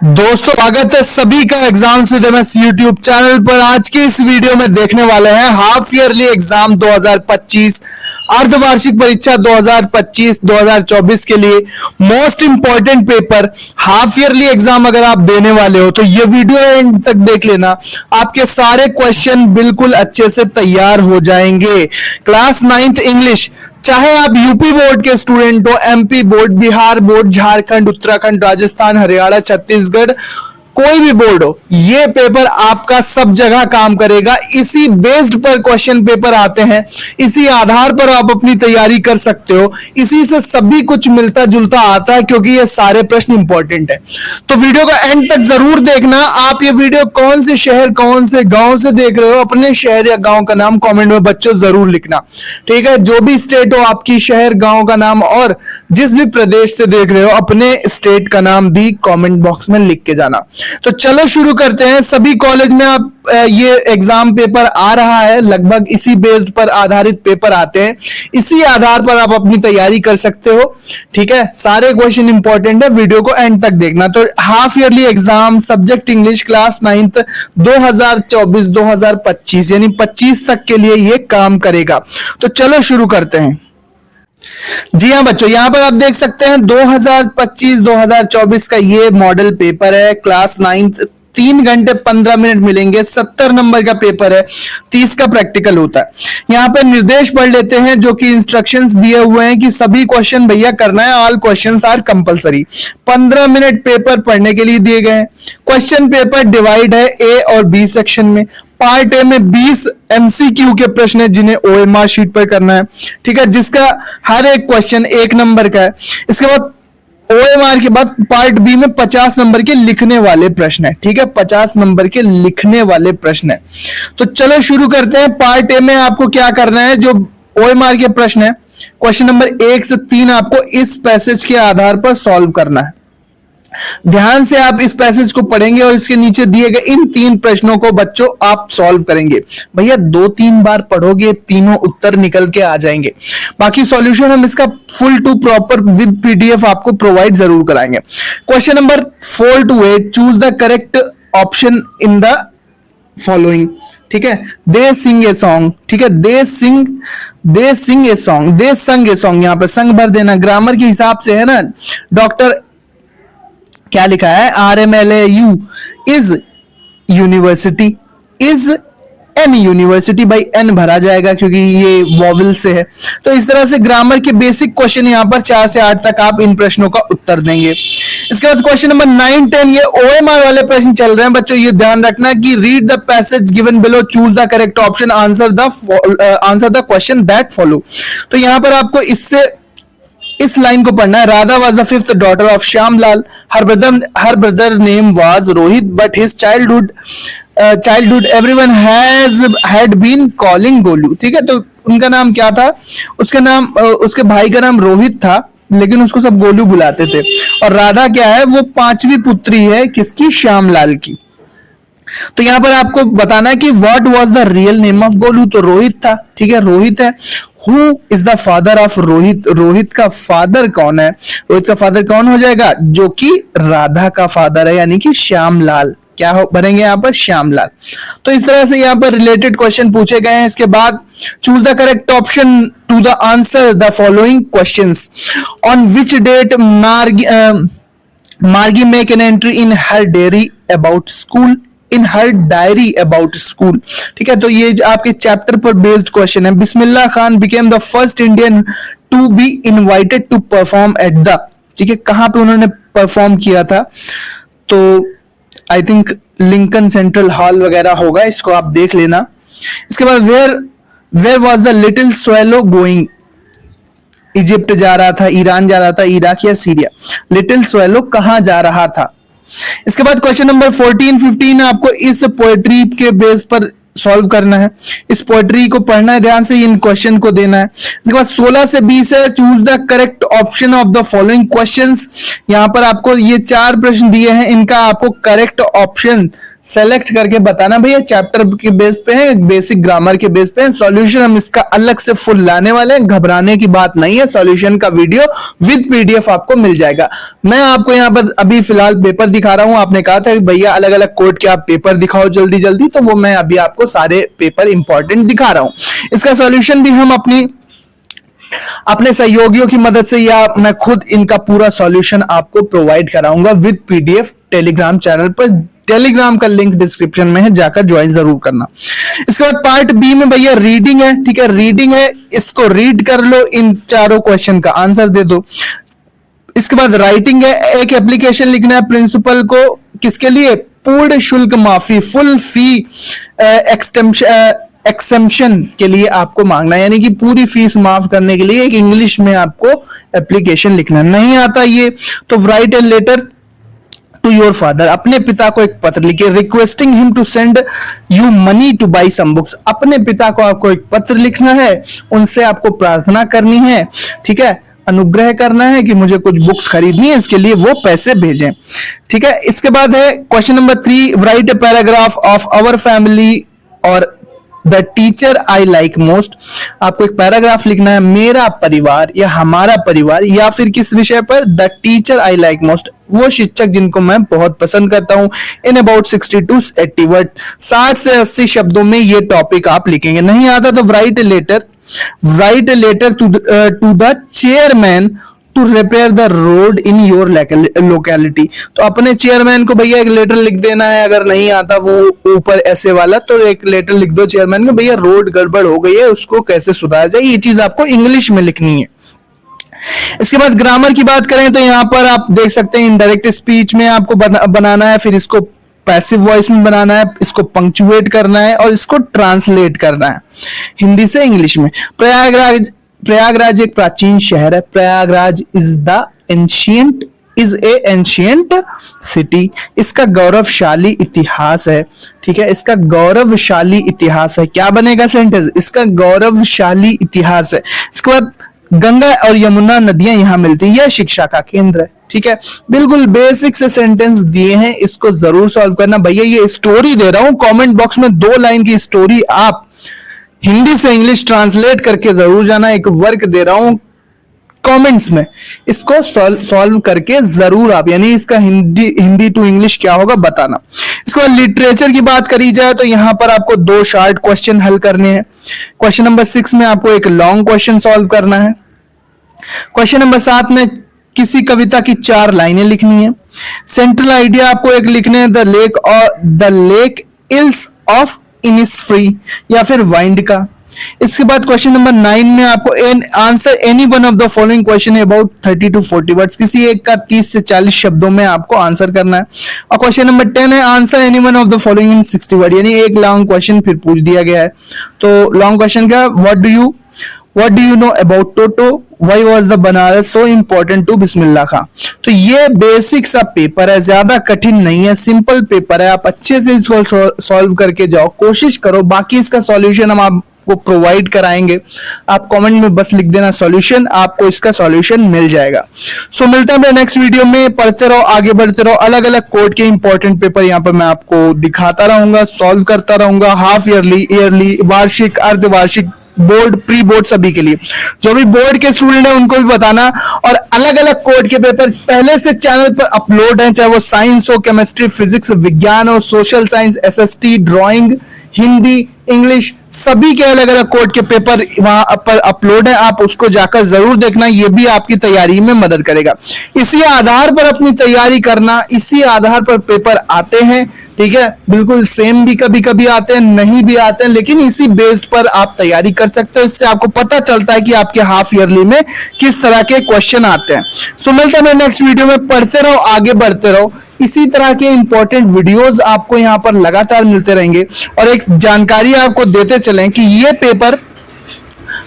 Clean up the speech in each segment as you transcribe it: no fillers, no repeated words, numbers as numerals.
दोस्तों स्वागत है सभी का exams with MS YouTube channel पर। आज के इस वीडियो में देखने वाले हैं हाफ ईयरली एग्जाम 2025 अर्धवार्षिक परीक्षा 2025-2024 के लिए most important paper half yearly exam अगर आप देने वाले हो तो ये वीडियो एंड तक देख लेना। आपके सारे क्वेश्चन बिल्कुल अच्छे से तैयार हो जाएंगे। क्लास 9th इंग्लिश, चाहे आप यूपी बोर्ड के स्टूडेंट हो, MP board, Bihar board, Jharkhand, Uttarakhand, Rajasthan, Haryana, Chhattisgarh, कोई भी बोर्ड हो, ये पेपर आपका सब जगह काम करेगा। इसी बेस्ड पर क्वेश्चन पेपर आते हैं, इसी आधार पर आप अपनी तैयारी कर सकते हो। इसी से सभी कुछ मिलता जुलता आता है क्योंकि ये सारे प्रश्न इंपॉर्टेंट है। तो वीडियो का एंड तक जरूर देखना। आप ये वीडियो कौन से शहर कौन से गांव से देख रहे हो, अपने शहर या गांव का नाम कमेंट में बच्चों जरूर लिखना, ठीक है। जो भी स्टेट हो आपकी, शहर गांव का नाम, और जिस भी प्रदेश से देख रहे हो अपने स्टेट का नाम भी कमेंट बॉक्स में लिख के जाना। तो चलो शुरू करते हैं। सभी कॉलेज में आप ये एग्जाम पेपर आ रहा है, लगभग इसी बेस्ड पर आधारित पेपर आते हैं। इसी आधार पर आप अपनी तैयारी कर सकते हो, ठीक है। सारे क्वेश्चन इंपॉर्टेंट है, वीडियो को एंड तक देखना। तो half yearly exam subject English class 9th 2024-2025 यानी 25 तक के लिए ये काम करेगा। तो चलो शुरू करते हैं। जी हाँ बच्चों, यहां पर आप देख सकते हैं 2025-2024 का ये मॉडल पेपर है। क्लास 9th 3 घंटे 15 मिनट मिलेंगे। 70 नंबर का पेपर है, 30 का प्रैक्टिकल होता है। यहाँ पे निर्देश पढ़ लेते हैं जो कि इंस्ट्रक्शंस दिए हुए हैं कि सभी क्वेश्चन भैया करना है। All questions are compulsory. 15 minute paper पढ़ने के लिए दिए गए हैं। क्वेश्चन पेपर डिवाइड है ए और बी सेक्शन में। पार्ट ए में 20 एमसीक्यू के प्रश्न है जिन्हें ओएमआर शीट पर करना है, ठीक है, जिसका हर एक क्वेश्चन 1 नंबर का है। इसके बाद ओएमआर के बाद पार्ट बी में 50 नंबर के लिखने वाले प्रश्न है, ठीक है, 50 नंबर के लिखने वाले प्रश्न है। तो चलो शुरू करते हैं। पार्ट ए में आपको क्या करना है, जो ओएमआर के प्रश्न है क्वेश्चन नंबर 1 से 3 आपको इस पैसेज के आधार पर सॉल्व करना है। ध्यान से आप इस पैसेज को पढ़ेंगे और इसके नीचे दिए गए इन 3 प्रश्नों को बच्चों आप सॉल्व करेंगे। भैया 2-3 बार पढ़ोगे, तीनों उत्तर निकल के आ जाएंगे। बाकी सॉल्यूशन हम इसका full to proper with PDF आपको प्रोवाइड जरूर कराएंगे। Question number 4 to 8, choose the correct option in the following, ठीक है। दे सिंग ए सॉन्ग, ठीक है, दे सिंग ए सॉन्ग, दे संग ए सॉन्ग, यहां पर संग भर देना। ग्रामर के हिसाब से है ना। डॉक्टर क्या लिखा है, RMLAU is university, is an university, by an भरा जाएगा क्योंकि ये वॉवल से है। तो इस तरह से ग्रामर के बेसिक क्वेश्चन यहां पर 4 से 8 तक आप इन प्रश्नों का उत्तर देंगे। इसके बाद क्वेश्चन नंबर 9, 10 ये ओएमआर वाले प्रश्न चल रहे हैं बच्चों। ये ध्यान रखना कि read the passage given below, choose the correct option, answer the question that follow. तो यहां पर आपको इस लाइन को पढ़ना है। Radha was the 5th daughter of Shyamlal. Her brother name was Rohit, but his childhood everyone had been calling Golu, ठीक है। तो उनका नाम क्या था, उसके भाई का नाम रोहित था लेकिन उसको सब गोलू बुलाते थे। और राधा क्या है, वो 5वीं पुत्री है किसकी, श्यामलाल की। तो यहां पर आपको बताना है कि what was the real name of Golu, तो रोहित था, ठीक है, रोहित है। Who is the father of Rohit, Rohit का फादर कौन है, रोहित का फादर कौन हो जाएगा, जो कि राधा का फादर है यानी कि श्यामलाल। क्या बनेंगे यहां पर, श्यामलाल। तो इस तरह से यहां पर रिलेटेड क्वेश्चन पूछे गए हैं। इसके बाद choose the correct option to the answer the following questions. On which date Margie make an entry in her diary about school, in her diary about school, ठीक है। तो ये आपके चैप्टर पर बेस्ड क्वेश्चन है। Bismillah Khan became the first Indian to be invited to perform at the, ठीक है, कहां पे उन्होंने परफॉर्म किया था, तो I think Lincoln central hall वगैरह होगा, इसको आप देख लेना। इसके बाद where was the little swallow going, Egypt जा रहा था, ईरान जा रहा था, इराक या सीरिया, लिटिल स्वेलो कहां जा रहा था। इसके बाद क्वेश्चन नंबर 14, 15 आपको इस पोएट्री के बेस पर सॉल्व करना है। इस पोएट्री को पढ़ना है ध्यान से, इन क्वेश्चन को देना है। इसके बाद 16 से 20 है, choose the correct option of the following questions. यहां पर आपको ये 4 प्रश्न दिए हैं, इनका आपको करेक्ट ऑप्शन सेलेक्ट करके बताना भैया चैप्टर के बेस पे है, बेसिक ग्रामर के बेस पे है। सॉल्यूशन हम इसका अलग से फुल लाने वाले हैं, घबराने की बात नहीं है। सॉल्यूशन का वीडियो विद पीडीएफ आपको मिल जाएगा। मैं आपको यहाँ पर अभी फिलहाल पेपर दिखा रहा हूँ। आपने कहा था कि भैया अलग अलग कोड के आप पेपर दिखाओ जल्दी जल्दी, तो वो मैं अभी आपको सारे पेपर इंपॉर्टेंट दिखा रहा हूँ। इसका सॉल्यूशन भी हम अपने सहयोगियों की मदद से या मैं खुद इनका पूरा सॉल्यूशन आपको प्रोवाइड कराऊंगा विद पीडीएफ टेलीग्राम चैनल पर। टेलीग्राम का लिंक डिस्क्रिप्शन में है, जाकर ज्वाइन जरूर करना। इसके बाद पार्ट बी में भैया रीडिंग है, ठीक है, रीडिंग है, इसको रीड कर लो, इन चारों क्वेश्चन का आंसर दे दो। इसके बाद राइटिंग है, एक एप्लीकेशन लिखना है प्रिंसिपल को, किसके लिए? पूर्ण शुल्क माफी, फुल फी एक्सम्पशन के लिए आपको मांगना है, यानी कि पूरी फीस माफ करने के लिए एक इंग्लिश में आपको एप्लीकेशन लिखना है। नहीं आता ये तो write a letter to your father, अपने पिता को एक पत्र लिखिए, requesting him to send you money to buy some books, अपने पिता को आपको एक पत्र लिखना है, उनसे आपको प्रार्थना करनी है, ठीक है, अनुग्रह करना है कि मुझे कुछ बुक्स खरीदनी है, इसके लिए वो पैसे भेजें, ठीक है। इसके बाद है question number 3, write a paragraph of our family और the teacher I like most, आपको एक पैराग्राफ लिखना है, मेरा परिवार या हमारा परिवार, या फिर किस विषय पर? The teacher I like most, वो शिक्षक जिनको मैं बहुत पसंद करता हूं। इन अबाउट 60 to 80 वर्ड, 60 से 80 शब्दों में ये टॉपिक आप लिखेंगे। नहीं आता तो write a letter to the chairman to repair the road in your locality, तो अपने चेयरमैन को भैया एक लेटर लिख देना है। अगर नहीं आता वो ऊपर ऐसे वाला, तो एक लेटर लिख दो चेयरमैन को, भैया रोड गड़बड़ हो गई है, उसको कैसे सुधारा जाए, ये चीज आपको इंग्लिश में लिखनी है। इसके बाद ग्रामर की बात करें तो यहां पर आप देख सकते हैं इनडायरेक्ट स्पीच में आपको बनाना है, फिर इसको पैसिव वॉइस में बनाना है, इसको पंक्चुएट करना है और इसको ट्रांसलेट करना है हिंदी से इंग्लिश में। प्रयागराज एक प्राचीन शहर है। Prayagraj is a ancient city, इसका गौरवशाली इतिहास है, ठीक है, इसका गौरवशाली इतिहास है। क्या बनेगा सेंटेंस? इसका गौरवशाली इतिहास है। इसके बाद गंगा और यमुना नदियां यहां मिलती हैं, यह शिक्षा का केंद्र है, ठीक है। बिल्कुल बेसिक से सेंटेंस दिए हैं, इसको जरूर सॉल्व करना। भैया ये स्टोरी दे रहा हूं, कमेंट बॉक्स में 2 लाइन की स्टोरी आप हिंदी से इंग्लिश ट्रांसलेट करके जरूर जाना। एक वर्क दे रहा हूं कमेंट्स में, इसको सॉल्व करके जरूर आप, यानी इसका हिंदी टू इंग्लिश क्या होगा बताना। इसके बाद लिटरेचर की बात करी जाए तो यहां पर आपको 2 शॉर्ट क्वेश्चन हल करने हैं। क्वेश्चन नंबर 6 में आपको एक लॉन्ग क्वेश्चन सॉल्व करना है। क्वेश्चन नंबर 7 में किसी कविता की 4 लाइनें लिखनी है। सेंट्रल आइडिया आपको एक लिखने हैं, the lake ills of Innisfree या फिर वाइंड का। इसके बाद क्वेश्चन नंबर 9 में आपको answer any one of the following question about 30 to 40 words, किसी एक का 30 से 40 शब्दों में आपको आंसर करना है। और क्वेश्चन नंबर 10 है answer any one of the following in 60 word, यानी एक लॉन्ग क्वेश्चन फिर पूछ दिया गया है। तो लॉन्ग क्वेश्चन का What do you know about Toto? Why was the Banaras so important to बिस्मिल्लाह खां? तो ये बेसिक सा पेपर है, ज्यादा कठिन नहीं है, सिंपल पेपर है, आप अच्छे से इसको सॉल्व करके जाओ, कोशिश करो। बाकी इसका सॉल्यूशन हम आपको प्रोवाइड कराएंगे, आप कमेंट में बस लिख देना सॉल्यूशन, आपको इसका सॉल्यूशन मिल जाएगा। सो मिलता है नेक्स्ट वीडियो में, पढ़ते रहो, आगे बढ़ते रहो, अलग अलग कोड के इंपॉर्टेंट पेपर यहाँ पर मैं आपको दिखाता रहूंगा, सॉल्व करता रहूंगा, हाफ ईयरली, वार्षिक, अर्धवार्षिक, बोर्ड, प्री बोर्ड, सभी के लिए। जो भी बोर्ड के स्टूडेंट है उनको भी बताना। और अलग अलग कोड के पेपर पहले से चैनल पर अपलोड हैं, चाहे वो साइंस हो, केमिस्ट्री, फिजिक्स, विज्ञान हो, social science, SST, drawing, Hindi, English, सभी के अलग अलग कोड के पेपर वहां पर अपलोड है, आप उसको जाकर जरूर देखना, ये भी आपकी तैयारी में मदद करेगा। इसी आधार पर अपनी तैयारी करना, इसी आधार पर पेपर आते हैं, ठीक है, बिल्कुल सेम भी कभी कभी आते हैं, नहीं भी आते हैं, लेकिन इसी बेस्ड पर आप तैयारी कर सकते हो। इससे आपको पता चलता है कि आपके हाफ ईयरली में किस तरह के क्वेश्चन आते हैं। सो मिलते हैं नेक्स्ट वीडियो में, पढ़ते रहो, आगे बढ़ते रहो, इसी तरह के इंपॉर्टेंट वीडियोस आपको यहाँ पर लगातार मिलते रहेंगे। और एक जानकारी आपको देते चलें कि ये पेपर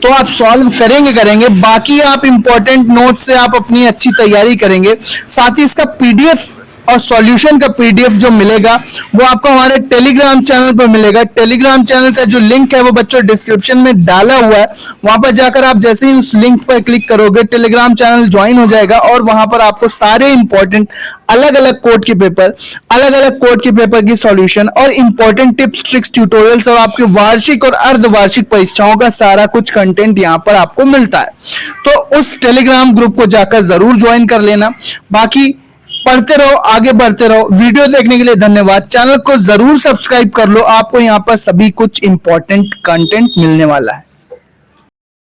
तो आप सॉल्व करेंगे, बाकी आप इंपॉर्टेंट नोट से आप अपनी अच्छी तैयारी करेंगे, साथ ही इसका पीडीएफ और सॉल्यूशन का पीडीएफ जो मिलेगा वो आपको हमारे टेलीग्राम चैनल पर मिलेगा। टेलीग्राम चैनल का जो लिंक है वो बच्चों डिस्क्रिप्शन में डाला हुआ है, वहां पर जाकर आप जैसे ही उस लिंक पर क्लिक करोगे टेलीग्राम चैनल ज्वाइन हो जाएगा और वहां पर आपको सारे इंपॉर्टेंट अलग अलग कोड के पेपर, अलग अलग कोड के पेपर की सॉल्यूशन और इंपॉर्टेंट टिप्स, ट्रिक्स, ट्यूटोरियल्स और आपके वार्षिक और अर्धवार्षिक परीक्षाओं का सारा कुछ कंटेंट यहां पर आपको मिलता है। तो उस टेलीग्राम ग्रुप को जाकर जरूर ज्वाइन कर लेना। बाकी पढ़ते रहो, आगे बढ़ते रहो। वीडियो देखने के लिए धन्यवाद। चैनल को जरूर सब्सक्राइब कर लो, आपको यहाँ पर सभी कुछ इंपॉर्टेंट कंटेंट मिलने वाला है।